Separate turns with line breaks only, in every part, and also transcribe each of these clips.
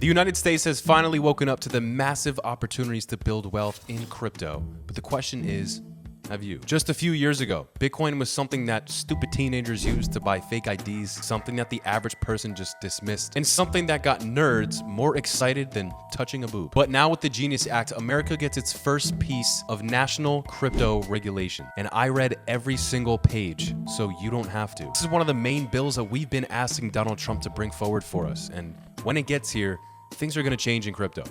United States has finally woken up to the massive opportunities to build wealth in crypto. But the question is, have you? Just a few years ago, Bitcoin was something that stupid teenagers used to buy fake IDs, something that the average person just dismissed, and something that got nerds more excited than touching a boob. But now with the Genius Act, America gets its first piece of national crypto regulation. And I read every single page, so you don't have to. This is one of the main bills that we've been asking Donald Trump to bring forward for us. And when it gets here, things are gonna change in crypto.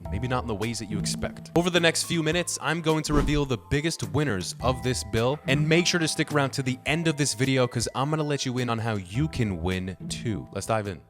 Maybe not in the ways that you expect. Over the next few minutes, I'm going to reveal the biggest winners of this bill, and make sure to stick around to the end of this video because I'm gonna let you in on how you can win too. Let's dive in.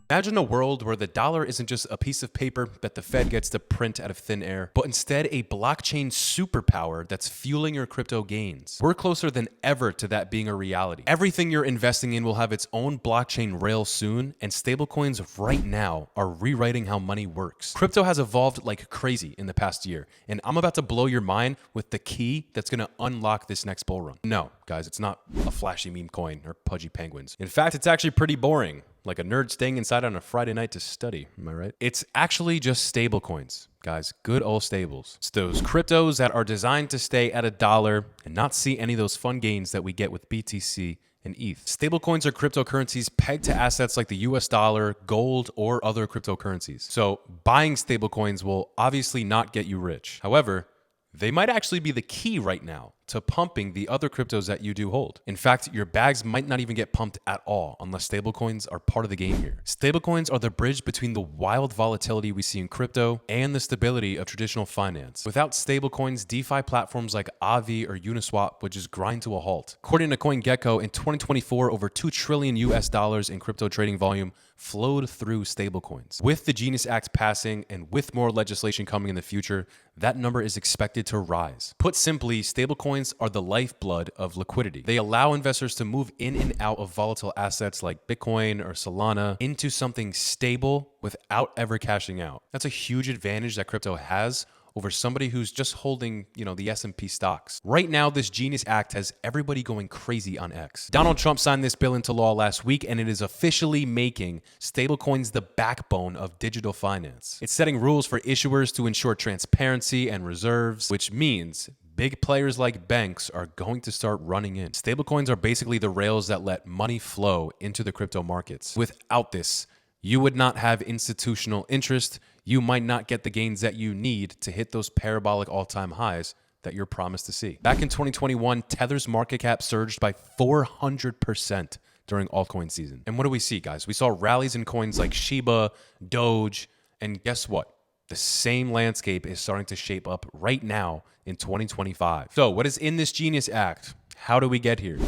Imagine a world where the dollar isn't just a piece of paper that the Fed gets to print out of thin air, but instead a blockchain superpower that's fueling your crypto gains. We're closer than ever to that being a reality. Everything you're investing in will have its own blockchain rail soon, and stablecoins right now are rewriting how money works. Crypto has evolved like crazy in the past year, and I'm about to blow your mind with the key that's gonna unlock this next bull run. No, guys, it's not a flashy meme coin or pudgy penguins. In fact, it's actually pretty boring. Like a nerd staying inside on a Friday night to study, am I right? It's actually just stablecoins, guys. Good old stables. It's those cryptos that are designed to stay at $1 and not see any of those fun gains that we get with BTC and ETH. Stablecoins are cryptocurrencies pegged to assets like the US dollar, gold, or other cryptocurrencies. So buying stablecoins will obviously not get you rich. However, they might actually be the key right now to pumping the other cryptos that you do hold. In fact, your bags might not even get pumped at all unless stablecoins are part of the game here. Stablecoins are the bridge between the wild volatility we see in crypto and the stability of traditional finance. Without stablecoins, DeFi platforms like Avi or Uniswap would just grind to a halt. According to CoinGecko, in 2024, over $2 trillion in crypto trading volume flowed through stablecoins. With the Genius Act passing and with more legislation coming in the future, that number is expected to rise. Put simply, stablecoins are the lifeblood of liquidity. They allow investors to move in and out of volatile assets like Bitcoin or Solana into something stable without ever cashing out. That's a huge advantage that crypto has over somebody who's just holding, the S&P stocks. Right now, this Genius Act has everybody going crazy on X. Donald Trump signed this bill into law last week, and it is officially making stablecoins the backbone of digital finance. It's setting rules for issuers to ensure transparency and reserves, which means big players like banks are going to start running in. Stablecoins are basically the rails that let money flow into the crypto markets. Without this, you would not have institutional interest. You might not get the gains that you need to hit those parabolic all-time highs that you're promised to see. Back in 2021, Tether's market cap surged by 400% during altcoin season. And what do we see, guys? We saw rallies in coins like Shiba, Doge, and guess what? The same landscape is starting to shape up right now in 2025. So what is in this Genius Act? How do we get here?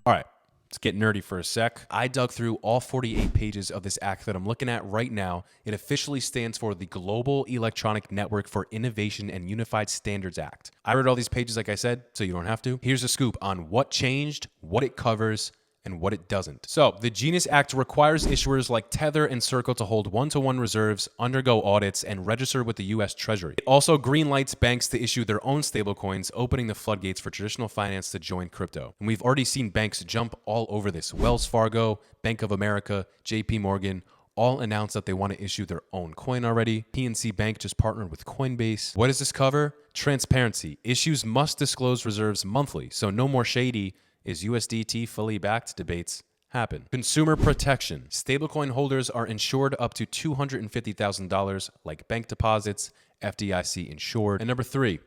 All right, let's get nerdy for a sec. I dug through all 48 pages of this act that I'm looking at right now. It officially stands for the Global Electronic Network for Innovation and Unified Standards Act. I read all these pages, like I said, so you don't have to. Here's a scoop on what changed, what it covers, and what it doesn't. So the Genius Act requires issuers like Tether and Circle to hold one-to-one reserves, undergo audits, and register with the US Treasury. It also greenlights banks to issue their own stablecoins, opening the floodgates for traditional finance to join crypto. And we've already seen banks jump all over this. Wells Fargo, Bank of America, JP Morgan, all announced that they want to issue their own coin already. PNC Bank just partnered with Coinbase. What does this cover? Transparency. Issues must disclose reserves monthly, so no more shady "Is USDT fully backed?" debates happen. Consumer protection. Stablecoin holders are insured up to $250,000 like bank deposits, FDIC insured. And number 3,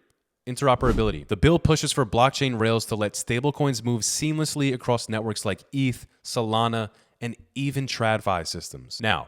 interoperability. The bill pushes for blockchain rails to let stablecoins move seamlessly across networks like ETH, Solana, and even TradFi systems. Now,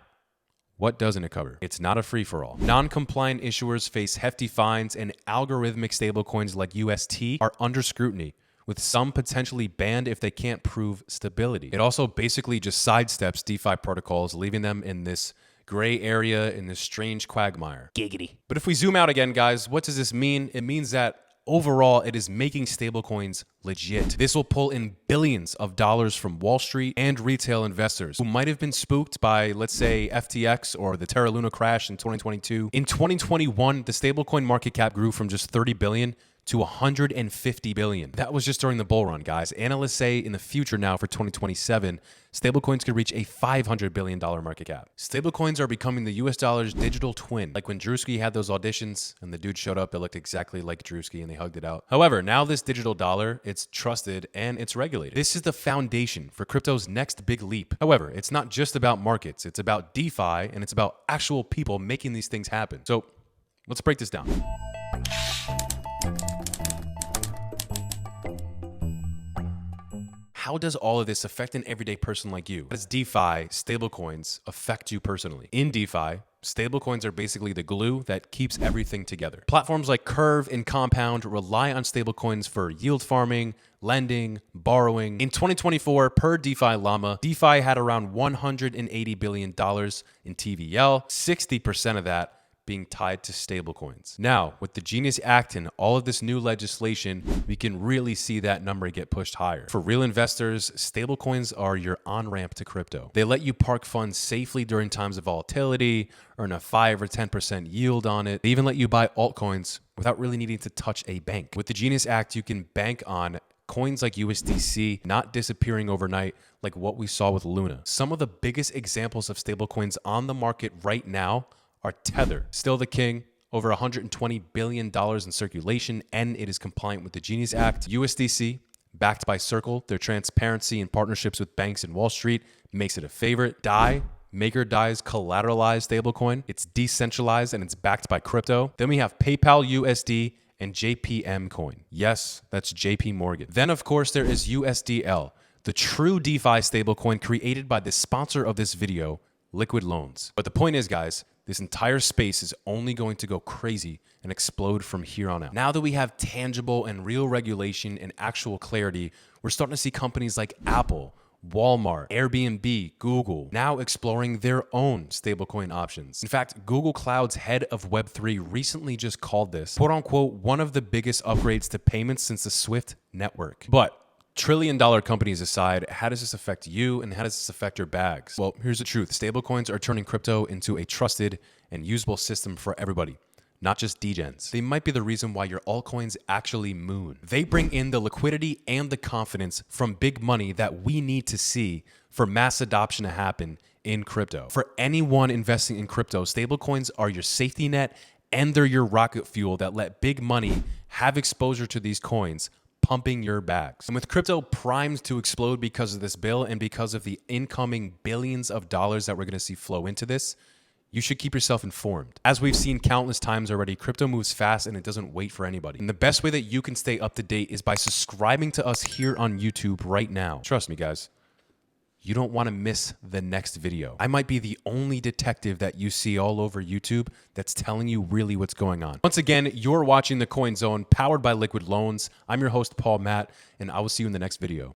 what doesn't it cover? It's not a free-for-all. Non-compliant issuers face hefty fines, and algorithmic stablecoins like UST are under scrutiny, with some potentially banned if they can't prove stability. It also basically just sidesteps DeFi protocols, leaving them in this gray area, in this strange quagmire. Giggity. But if we zoom out again, guys, what does this mean? It means that overall, it is making stablecoins legit. This will pull in billions of dollars from Wall Street and retail investors who might have been spooked by, let's say, FTX or the Terra Luna crash in 2022. In 2021, the stablecoin market cap grew from just 30 billion to 150 billion. That was just during the bull run, guys. Analysts say in the future now for 2027, stablecoins could reach a $500 billion market cap. Stablecoins are becoming the US dollar's digital twin. Like when Drewski had those auditions and the dude showed up, it looked exactly like Drewski and they hugged it out. However, now this digital dollar, it's trusted and it's regulated. This is the foundation for crypto's next big leap. However, it's not just about markets. It's about DeFi and it's about actual people making these things happen. So let's break this down. How does all of this affect an everyday person like you? How does DeFi, stablecoins, affect you personally? In DeFi, stablecoins are basically the glue that keeps everything together. Platforms like Curve and Compound rely on stablecoins for yield farming, lending, borrowing. In 2024, per DeFi Llama, DeFi had around $180 billion in TVL, 60% of that being tied to stablecoins. Now, with the Genius Act and all of this new legislation, we can really see that number get pushed higher. For real investors, stablecoins are your on-ramp to crypto. They let you park funds safely during times of volatility, earn a 5 or 10% yield on it. They even let you buy altcoins without really needing to touch a bank. With the Genius Act, you can bank on coins like USDC not disappearing overnight like what we saw with Luna. Some of the biggest examples of stablecoins on the market right now are Tether, still the king, over $120 billion in circulation, and it is compliant with the Genius Act. USDC, backed by Circle, their transparency and partnerships with banks and Wall Street makes it a favorite. DAI, Maker DAI's collateralized stablecoin. It's decentralized and it's backed by crypto. Then we have PayPal USD and JPM coin. Yes, that's JP Morgan. Then, of course, there is USDL, the true DeFi stablecoin created by the sponsor of this video, Liquid Loans. But the point is, guys, this entire space is only going to go crazy and explode from here on out. Now that we have tangible and real regulation and actual clarity, we're starting to see companies like Apple, Walmart, Airbnb, Google now exploring their own stablecoin options. In fact, Google Cloud's head of Web3 recently just called this, quote unquote, one of the biggest upgrades to payments since the Swift network. But trillion-dollar companies aside, how does this affect you and how does this affect your bags? Well, here's the truth. Stablecoins are turning crypto into a trusted and usable system for everybody, not just degens. They might be the reason why your altcoins actually moon. They bring in the liquidity and the confidence from big money that we need to see for mass adoption to happen in crypto. For anyone investing in crypto, stablecoins are your safety net and they're your rocket fuel that let big money have exposure to these coins, pumping your bags. And with crypto primed to explode because of this bill and because of the incoming billions of dollars that we're going to see flow into this, you should keep yourself informed. As we've seen countless times already, crypto moves fast and it doesn't wait for anybody. And the best way that you can stay up to date is by subscribing to us here on YouTube right now. Trust me, guys. You don't want to miss the next video. I might be the only detective that you see all over YouTube that's telling you really what's going on. Once again, you're watching The Coin Zone, powered by Liquid Loans. I'm your host, Paul Matt, and I will see you in the next video.